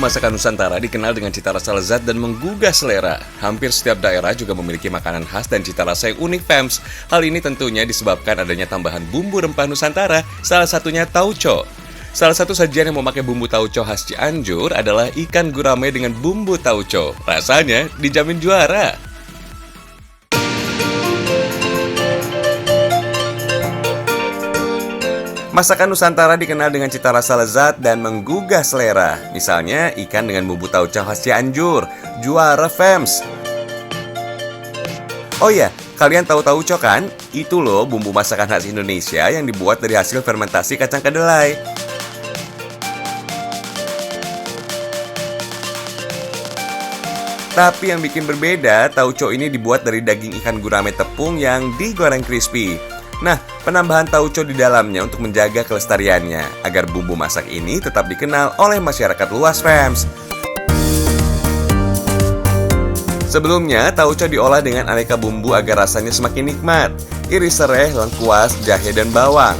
Masakan Nusantara dikenal dengan cita rasa lezat dan menggugah selera. Hampir setiap daerah juga memiliki makanan khas dan cita rasa yang unik, fams. Hal ini tentunya disebabkan adanya tambahan bumbu rempah Nusantara, salah satunya tauco. Salah satu sajian yang memakai bumbu tauco khas Cianjur adalah ikan gurame dengan bumbu tauco. Rasanya dijamin juara. Masakan Nusantara dikenal dengan cita rasa lezat dan menggugah selera. Misalnya ikan dengan bumbu tauco khas Cianjur, juara, fams. Oh ya, kalian tahu tauco kan? Itu loh bumbu masakan khas Indonesia yang dibuat dari hasil fermentasi kacang kedelai. Tapi yang bikin berbeda, tauco ini dibuat dari daging ikan gurame tepung yang digoreng crispy. Nah, penambahan tauco di dalamnya untuk menjaga kelestariannya, agar bumbu masak ini tetap dikenal oleh masyarakat luas, fams. Sebelumnya, tauco diolah dengan aneka bumbu agar rasanya semakin nikmat. Iris serai, lengkuas, jahe, dan bawang.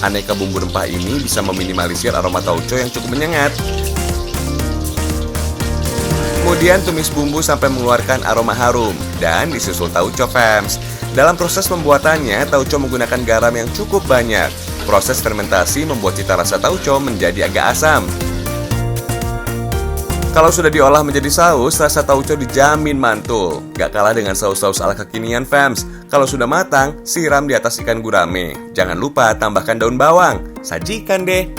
Aneka bumbu rempah ini bisa meminimalisir aroma tauco yang cukup menyengat. Kemudian tumis bumbu sampai mengeluarkan aroma harum dan disusul tauco, fams. Dalam proses pembuatannya, tauco menggunakan garam yang cukup banyak. Proses fermentasi membuat cita rasa tauco menjadi agak asam. Kalau sudah diolah menjadi saus, rasa tauco dijamin mantul. Gak kalah dengan saus-saus ala kekinian, fams. Kalau sudah matang, siram di atas ikan gurame. Jangan lupa tambahkan daun bawang. Sajikan deh.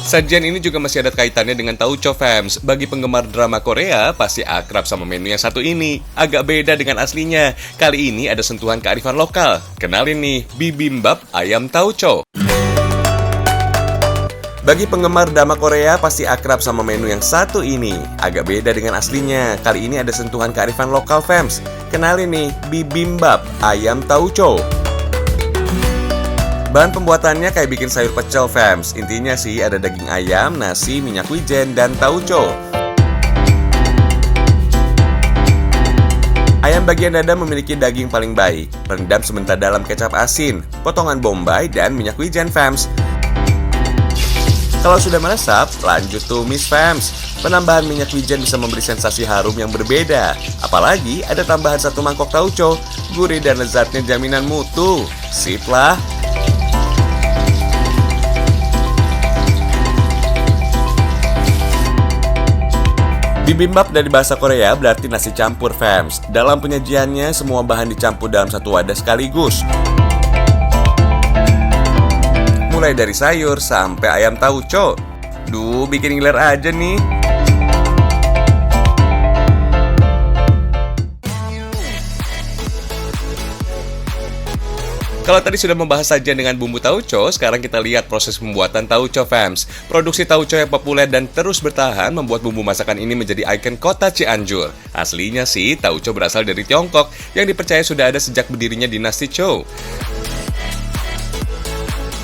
Sajian ini juga masih ada kaitannya dengan tauco, fams. Bagi penggemar drama Korea, pasti akrab sama menu yang satu ini. Agak beda dengan aslinya. Kali ini ada sentuhan kearifan lokal. Kenalin nih, bibimbap ayam tauco. Bagi penggemar drama Korea, pasti akrab sama menu yang satu ini. Agak beda dengan aslinya. Kali ini ada sentuhan kearifan lokal, fams. Kenalin nih, bibimbap ayam tauco. Bahan pembuatannya kayak bikin sayur pecel, fams. Intinya sih ada daging ayam, nasi, minyak wijen, dan tauco. Ayam bagian dada memiliki daging paling baik. Rendam sebentar dalam kecap asin, potongan bombay, dan minyak wijen, fams. Kalau sudah meresap, lanjut tumis, fams. Penambahan minyak wijen bisa memberi sensasi harum yang berbeda. Apalagi ada tambahan satu mangkok tauco. Gurih dan lezatnya jaminan mutu. Sip lah. Bibimbap dari bahasa Korea berarti nasi campur, fams. Dalam penyajiannya, semua bahan dicampur dalam satu wadah sekaligus. Mulai dari sayur sampai ayam tauco. Duh, bikin ngiler aja nih. Kalau tadi sudah membahas sajian dengan bumbu tauco, sekarang kita lihat proses pembuatan tauco, fams. Produksi tauco yang populer dan terus bertahan membuat bumbu masakan ini menjadi ikon kota Cianjur. Aslinya sih, tauco berasal dari Tiongkok yang dipercaya sudah ada sejak berdirinya dinasti Chou.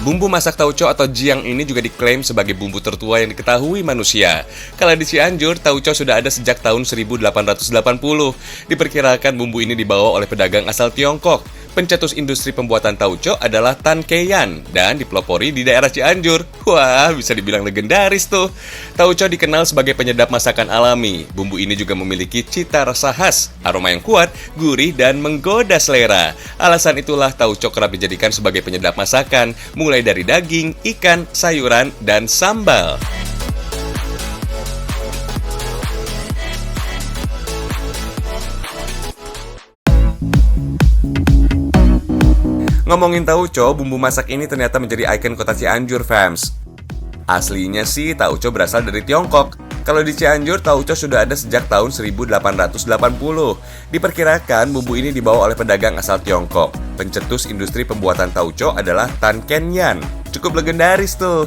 Bumbu masak tauco atau jiang ini juga diklaim sebagai bumbu tertua yang diketahui manusia. Kalau di Cianjur, tauco sudah ada sejak tahun 1880. Diperkirakan bumbu ini dibawa oleh pedagang asal Tiongkok. Pencetus industri pembuatan tauco adalah Tan Keiyan dan dipelopori di daerah Cianjur. Wah, bisa dibilang legendaris tuh. Tauco dikenal sebagai penyedap masakan alami. Bumbu ini juga memiliki cita rasa khas, aroma yang kuat, gurih, dan menggoda selera. Alasan itulah tauco kerap dijadikan sebagai penyedap masakan, mulai dari daging, ikan, sayuran, dan sambal. Ngomongin tauco, bumbu masak ini ternyata menjadi ikon kota Cianjur, fams. Aslinya sih tauco berasal dari Tiongkok. Kalau di Cianjur, tauco sudah ada sejak tahun 1880. Diperkirakan bumbu ini dibawa oleh pedagang asal Tiongkok. Pencetus industri pembuatan tauco adalah Tan Keiyan. Cukup legendaris tuh.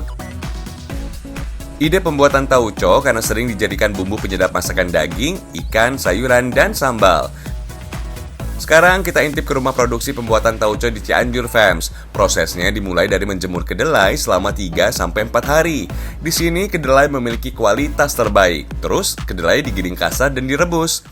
Ide pembuatan tauco karena sering dijadikan bumbu penyedap masakan daging, ikan, sayuran, dan sambal. Sekarang kita intip ke rumah produksi pembuatan tauco di Cianjur, fams. Prosesnya dimulai dari menjemur kedelai selama 3-4 hari. Di sini kedelai memiliki kualitas terbaik. Terus kedelai digiling kasar dan direbus.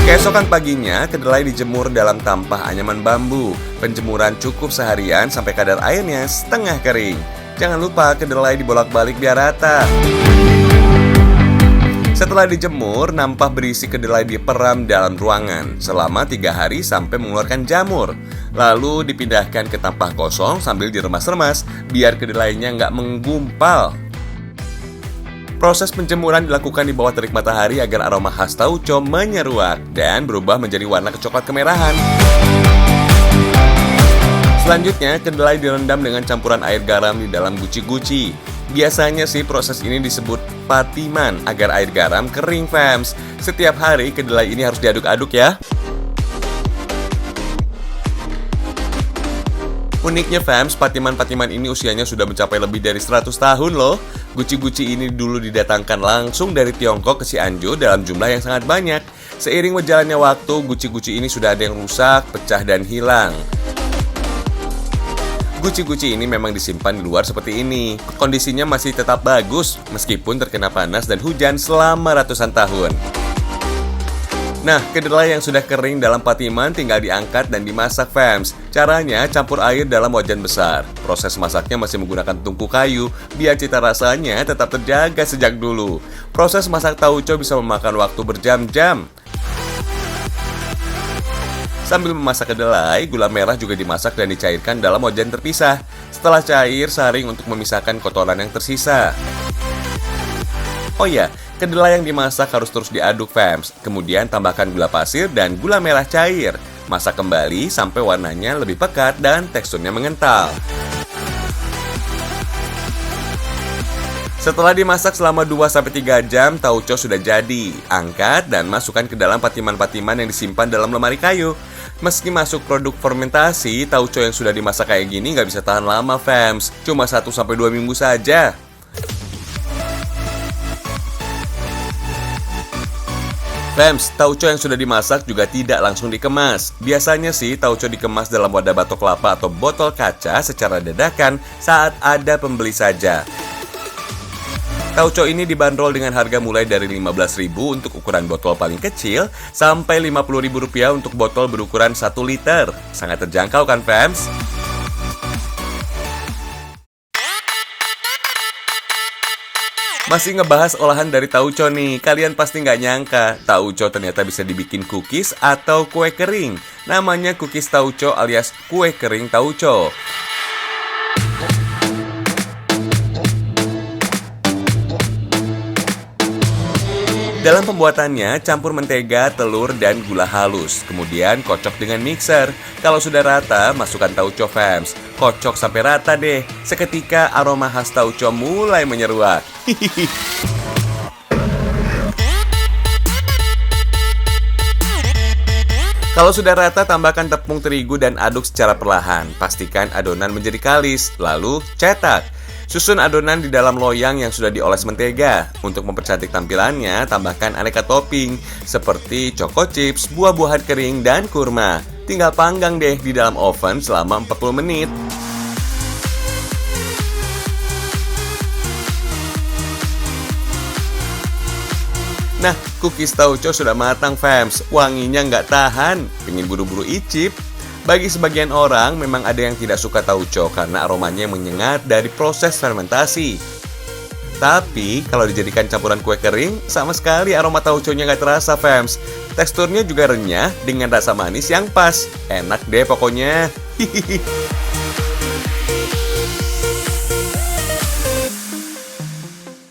Oke, Keesokan paginya, kedelai dijemur dalam tampah anyaman bambu. Penjemuran cukup seharian sampai kadar airnya setengah kering. Jangan lupa kedelai dibolak-balik biar rata. Setelah dijemur, nampah berisi kedelai diperam dalam ruangan selama 3 hari sampai mengeluarkan jamur. Lalu dipindahkan ke tampah kosong sambil diremas-remas biar kedelainya nggak menggumpal. Proses penjemuran dilakukan di bawah terik matahari agar aroma khas tauco menyeruak dan berubah menjadi warna kecoklat kemerahan. Selanjutnya, kedelai direndam dengan campuran air garam di dalam guci-guci. Biasanya sih proses ini disebut patiman agar air garam kering, fams. Setiap hari kedelai ini harus diaduk-aduk ya. Uniknya fams, patiman-patiman ini usianya sudah mencapai lebih dari 100 tahun loh. Guci-guci ini dulu didatangkan langsung dari Tiongkok ke Cianjur dalam jumlah yang sangat banyak. Seiring berjalannya waktu, guci-guci ini sudah ada yang rusak, pecah, dan hilang. Guci-guci ini memang disimpan di luar seperti ini. Kondisinya masih tetap bagus meskipun terkena panas dan hujan selama ratusan tahun. Nah, kedelai yang sudah kering dalam patiman tinggal diangkat dan dimasak, fams. Caranya, campur air dalam wajan besar. Proses masaknya masih menggunakan tungku kayu biar cita rasanya tetap terjaga sejak dulu. Proses masak tauco bisa memakan waktu berjam-jam. Sambil memasak kedelai, gula merah juga dimasak dan dicairkan dalam wajan terpisah. Setelah cair, saring untuk memisahkan kotoran yang tersisa. Oh ya, kedelai yang dimasak harus terus diaduk, fams. Kemudian tambahkan gula pasir dan gula merah cair. Masak kembali sampai warnanya lebih pekat dan teksturnya mengental. Setelah dimasak selama 2-3 jam, tauco sudah jadi. Angkat dan masukkan ke dalam patiman-patiman yang disimpan dalam lemari kayu. Meski masuk produk fermentasi, tauco yang sudah dimasak kayak gini nggak bisa tahan lama, fams. Cuma 1-2 minggu saja. Fams, tauco yang sudah dimasak juga tidak langsung dikemas. Biasanya sih tauco dikemas dalam wadah batok kelapa atau botol kaca secara dadakan saat ada pembeli saja. Tauco ini dibanderol dengan harga mulai dari Rp15.000 untuk ukuran botol paling kecil sampai Rp50.000 untuk botol berukuran 1 liter. Sangat terjangkau kan, fams? Masih ngebahas olahan dari tauco nih. Kalian pasti nggak nyangka tauco ternyata bisa dibikin cookies atau kue kering. Namanya cookies tauco alias kue kering tauco. Dalam pembuatannya, campur mentega, telur, dan gula halus. Kemudian kocok dengan mixer. Kalau sudah rata, masukkan tauco, fams. Kocok sampai rata deh. Seketika aroma khas tauco mulai menyeruak. Kalau sudah rata, tambahkan tepung terigu dan aduk secara perlahan. Pastikan adonan menjadi kalis, lalu cetak. Susun adonan di dalam loyang yang sudah dioles mentega. Untuk mempercantik tampilannya, tambahkan aneka topping seperti choco chips, buah-buahan kering, dan kurma. Tinggal panggang deh di dalam oven selama 40 menit. Nah, cookies tauco sudah matang, fams. Wanginya nggak tahan, pengen buru-buru icip. Bagi sebagian orang, memang ada yang tidak suka tauco karena aromanya menyengat dari proses fermentasi. Tapi, kalau dijadikan campuran kue kering, sama sekali aroma tauconya nggak terasa, fams. Teksturnya juga renyah dengan rasa manis yang pas. Enak deh pokoknya. Hihihi.